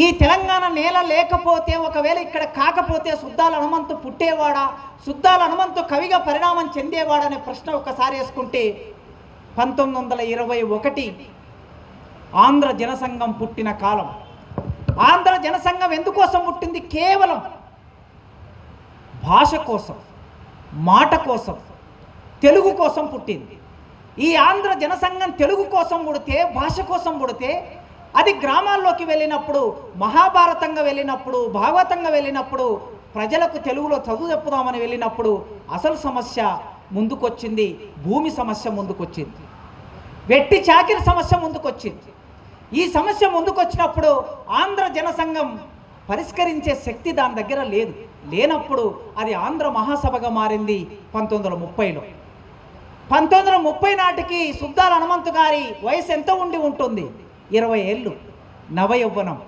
ఈ తెలంగాణ నేల లేకపోతే, ఒకవేళ ఇక్కడ కాకపోతే సుద్దాల హనుమంతు పుట్టేవాడా, సుద్దాల హనుమంతు కవిగా పరిణామం చెందేవాడనే ప్రశ్న ఒకసారి వేసుకుంటే 1921 ఆంధ్ర జనసంఘం పుట్టిన కాలం. ఆంధ్ర జనసంఘం ఎందుకోసం పుట్టింది? కేవలం భాష కోసం, మాట కోసం, తెలుగు కోసం పుట్టింది. ఈ ఆంధ్ర జనసంఘం తెలుగు కోసం పుడితే, భాష కోసం పుడితే, అది గ్రామాల్లోకి వెళ్ళినప్పుడు, మహాభారతంగా వెళ్ళినప్పుడు, భాగవతంగా వెళ్ళినప్పుడు, ప్రజలకు తెలుగులో చదువు చెప్పుదామని వెళ్ళినప్పుడు అసలు సమస్య ముందుకొచ్చింది. భూమి సమస్య ముందుకొచ్చింది, వెట్టి చాకిరి సమస్య ముందుకొచ్చింది. ఈ సమస్య ముందుకొచ్చినప్పుడు ఆంధ్ర జనసంఘం పరిష్కరించే శక్తి దాని దగ్గర లేదు. లేనప్పుడు అది ఆంధ్ర మహాసభగా మారింది 1930లో. 1930 నాటికి సుద్దాల హనుమంతు గారి వయసు ఎంత ఉండి ఉంటుంది? 20 ఏళ్ళు, నవయౌవనం.